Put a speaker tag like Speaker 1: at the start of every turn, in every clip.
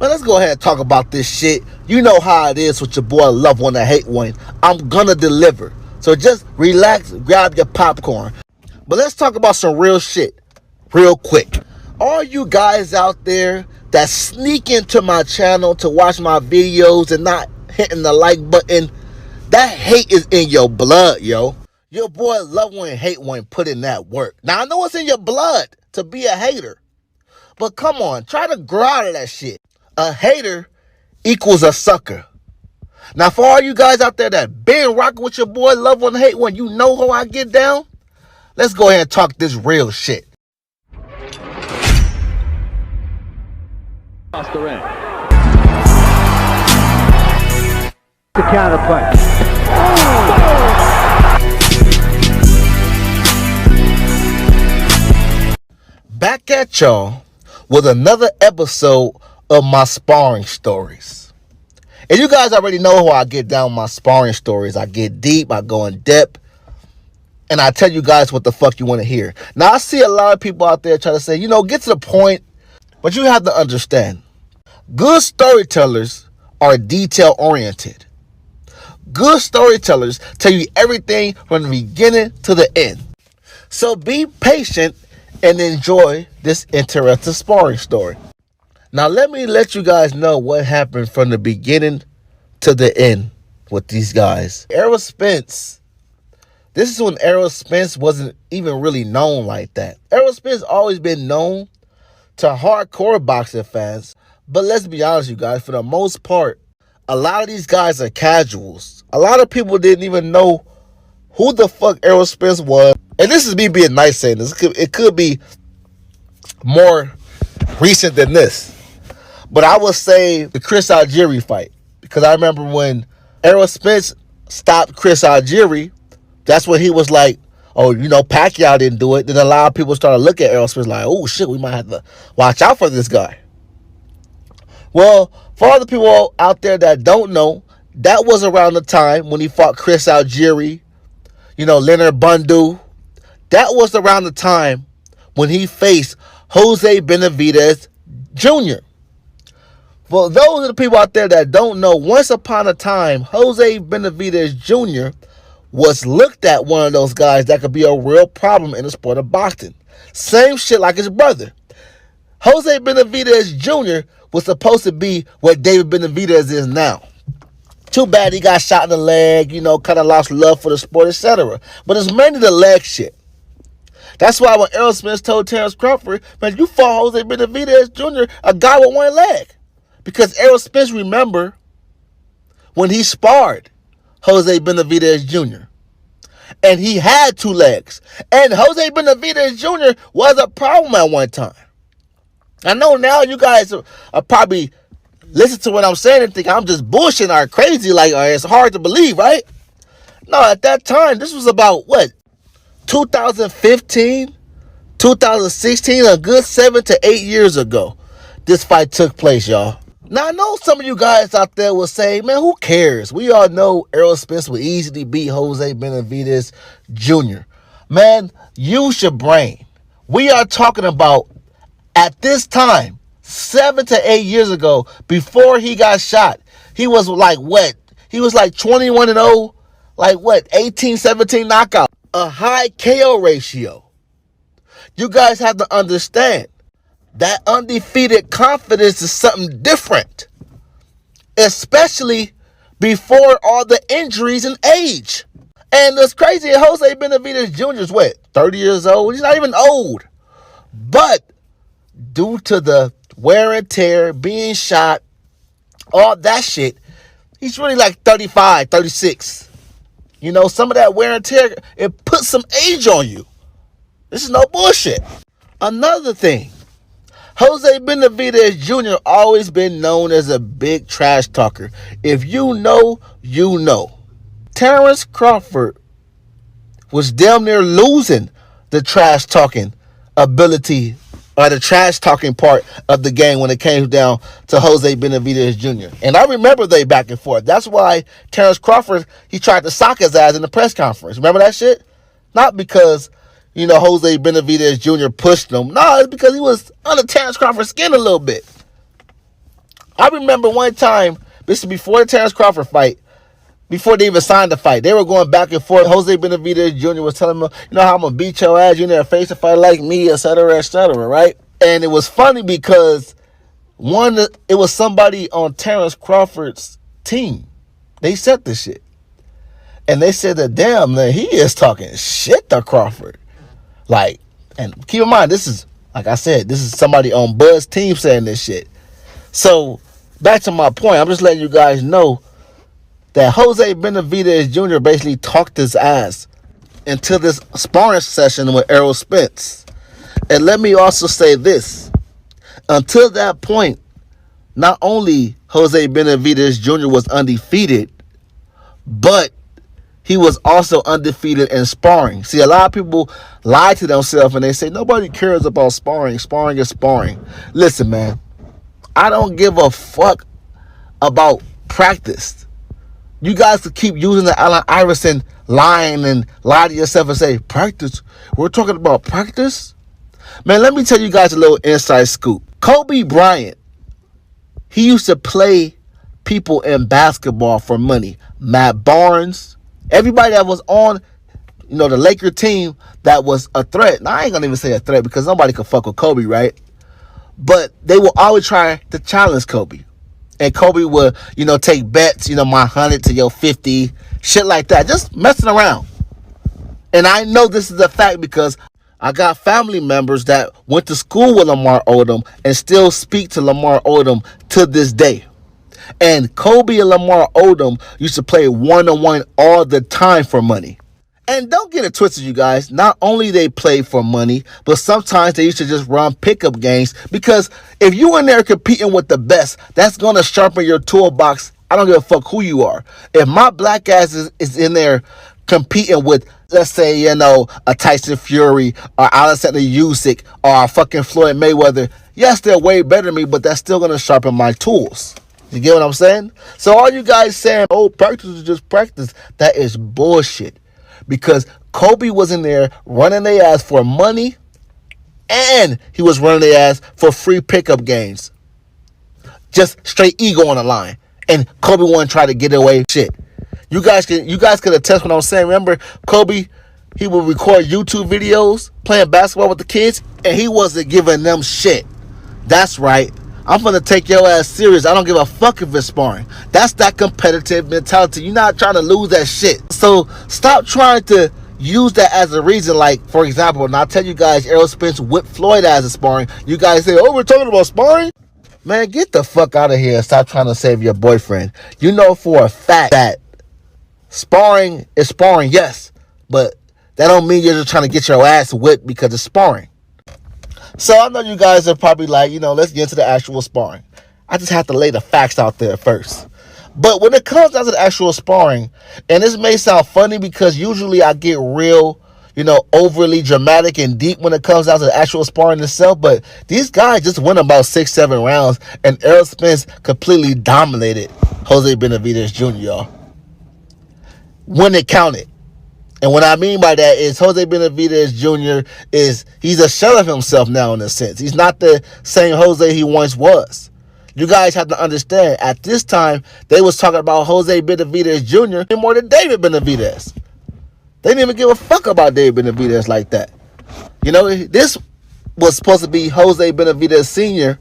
Speaker 1: Man, let's go ahead and talk about this shit. You know how it is with your boy Love One to Hate One. I'm gonna deliver. So just relax, grab your popcorn. But let's talk about some real shit real quick. All you guys out there that sneak into my channel to watch my videos and not hitting the like button, that hate is in your blood, yo. Your boy Love One Hate One put in that work. Now I know it's in your blood to be a hater. But come on, try to grow out of that shit. A hater equals a sucker. Now, for all you guys out there that been rocking with your boy Love One Hate One, you know how I get down? Let's go ahead and talk this real shit.
Speaker 2: Across the ring. The counterpunch.
Speaker 1: Back at y'all with another episode of my sparring stories. And you guys already know how I get down with my sparring stories. I get deep, I go in depth, and I tell you guys what the fuck you want to hear. Now, I see a lot of people out there try to say, get to the point, but you have to understand. Good storytellers are detail-oriented. Good storytellers tell you everything from the beginning to the end. So be patient and enjoy this interesting sparring story. Now, let me let you guys know what happened from the beginning to the end with these guys. Errol Spence. This is when Errol Spence wasn't even really known like that. Errol Spence always been known to hardcore boxing fans. But let's be honest, you guys, for the most part, a lot of these guys are casuals. A lot of people didn't even know who the fuck Errol Spence was. And this is me being nice saying this. It could be more recent than this. But I would say the Chris Algieri fight. Because I remember when Errol Spence stopped Chris Algieri, that's when he was like, oh, Pacquiao didn't do it. Then a lot of people started looking at Errol Spence like, oh, shit, we might have to watch out for this guy. Well, for all the people out there that don't know, that was around the time when he fought Chris Algieri, Leonard Bundu. That was around the time when he faced Jose Benavidez Jr. For those of the people out there that don't know, once upon a time, Jose Benavidez Jr. was looked at one of those guys that could be a real problem in the sport of boxing. Same shit like his brother. Jose Benavidez Jr. was supposed to be what David Benavidez is now. Too bad he got shot in the leg, kind of lost love for the sport, etc. But it's mainly the leg shit. That's why when Errol Spence told Terrence Crawford, man, you fought Jose Benavidez Jr., a guy with one leg. Because Errol Spence, remember, when he sparred Jose Benavidez Jr., and he had two legs. And Jose Benavidez Jr. was a problem at one time. I know now you guys are probably listen to what I'm saying and think I'm just bullshitting or crazy, like it's hard to believe, right? No, at that time, this was about, 2015, 2016, a good 7 to 8 years ago, this fight took place, y'all. Now, I know some of you guys out there will say, man, who cares? We all know Errol Spence would easily beat Jose Benavidez Jr. Man, use your brain. We are talking about, at this time, 7 to 8 years ago, before he got shot, he was like, what? He was like 21-0, like what? 18, 17 knockout. A high KO ratio. You guys have to understand that undefeated confidence is something different, especially before all the injuries and age. And it's crazy, Jose Benavidez Jr. is what, 30 years old? He's not even old. But due to the wear and tear, being shot, all that shit, he's really like 35, 36. Some of that wear and tear, it puts some age on you. This is no bullshit. Another thing, Jose Benavidez Jr. always been known as a big trash talker. If you know, you know. Terrence Crawford was damn near losing the trash talking ability or the trash talking part of the game when it came down to Jose Benavidez Jr. And I remember they back and forth. That's why Terrence Crawford, he tried to sock his ass in the press conference. Remember that shit? Not because, Jose Benavidez Jr. pushed him. No, it's because he was under Terrence Crawford's skin a little bit. I remember one time, this is before the Terrence Crawford fight, before they even signed the fight, they were going back and forth. Jose Benavidez Jr. was telling him, you know how I'm going to beat your ass, you never face a fight like me, et cetera, right? And it was funny because it was somebody on Terrence Crawford's team. They said this shit. And they said that, damn, man, he is talking shit to Crawford. Like, and keep in mind, this is, like I said, this is somebody on Bud's team saying this shit. So, back to my point, I'm just letting you guys know that Jose Benavidez Jr. basically talked his ass into this sparring session with Errol Spence. And let me also say this. Until that point, not only Jose Benavidez Jr. was undefeated, but he was also undefeated in sparring. See, a lot of people lie to themselves and they say, nobody cares about sparring. Sparring is sparring. Listen, man, I don't give a fuck about practice. You guys could keep using the Allen Iverson line and lie to yourself and say, practice? We're talking about practice? Man, let me tell you guys a little inside scoop. Kobe Bryant, he used to play people in basketball for money. Matt Barnes, everybody that was on, the Laker team that was a threat. Now, I ain't going to even say a threat because nobody could fuck with Kobe, right? But they will always try to challenge Kobe. And Kobe would, take bets, my 100 to your 50, shit like that. Just messing around. And I know this is a fact because I got family members that went to school with Lamar Odom and still speak to Lamar Odom to this day. And Kobe and Lamar Odom used to play one-on-one all the time for money. And don't get it twisted, you guys. Not only they play for money, but sometimes they used to just run pickup games. Because if you in there competing with the best, that's going to sharpen your toolbox. I don't give a fuck who you are. If my black ass is in there competing with, let's say, a Tyson Fury or Alexander Usyk or a fucking Floyd Mayweather, yes, they're way better than me, but that's still going to sharpen my tools. You get what I'm saying? So all you guys saying, oh, practice is just practice, that is bullshit. Because Kobe was in there running their ass for money and he was running their ass for free pickup games. Just straight ego on the line. And Kobe wanted to try to get away with shit. You guys could attest what I'm saying. Remember, Kobe, he would record YouTube videos playing basketball with the kids and he wasn't giving them shit. That's right. I'm going to take your ass serious. I don't give a fuck if it's sparring. That's that competitive mentality. You're not trying to lose that shit. So stop trying to use that as a reason. Like, for example, and I'll tell you guys, Errol Spence whipped Floyd as a sparring. You guys say, oh, we're talking about sparring? Man, get the fuck out of here and stop trying to save your boyfriend. You know for a fact that sparring is sparring, yes. But that don't mean you're just trying to get your ass whipped because it's sparring. So I know you guys are probably like, let's get into the actual sparring. I just have to lay the facts out there first. But when it comes down to the actual sparring, and this may sound funny because usually I get real, overly dramatic and deep when it comes down to the actual sparring itself. But these guys just went about 6-7 rounds and Errol Spence completely dominated Jose Benavidez Jr., y'all. When it counted. And what I mean by that is Jose Benavidez Jr. he's a shell of himself now in a sense. He's not the same Jose he once was. You guys have to understand, at this time, they was talking about Jose Benavidez Jr. more than David Benavidez. They didn't even give a fuck about David Benavidez like that. This was supposed to be Jose Benavidez Sr.,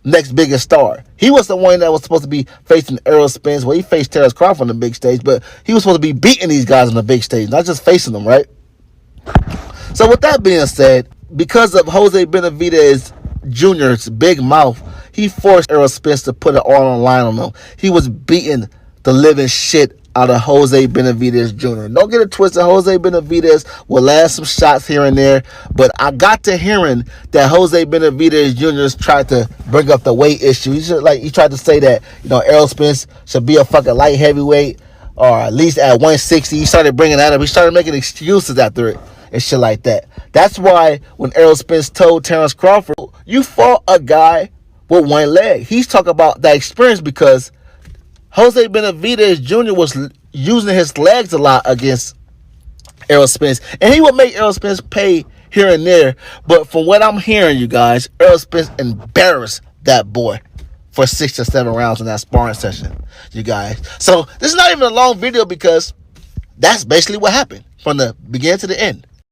Speaker 1: next biggest star. He was the one that was supposed to be facing Errol Spence. Well, he faced Terrence Crawford on the big stage, but he was supposed to be beating these guys on the big stage, not just facing them, right? So with that being said, because of Jose Benavidez Jr.'s big mouth, he forced Errol Spence to put it all on the line on him. He was beating the living shit out of Jose Benavidez Jr. Don't get it twisted. Jose Benavidez will land some shots here and there, but I got to hearing that Jose Benavidez Jr. tried to bring up the weight issue. He tried to say that Errol Spence should be a fucking light heavyweight or at least at 160. He started bringing that up. He started making excuses after it and shit like that. That's why when Errol Spence told Terrence Crawford, you fought a guy with one leg. He's talking about that experience because Jose Benavidez Jr. was using his legs a lot against Errol Spence. And he would make Errol Spence pay here and there. But from what I'm hearing, you guys, Errol Spence embarrassed that boy. for 6 to 7 rounds in that sparring session, you guys. So this is not even a long video because that's basically what happened from the beginning to the end.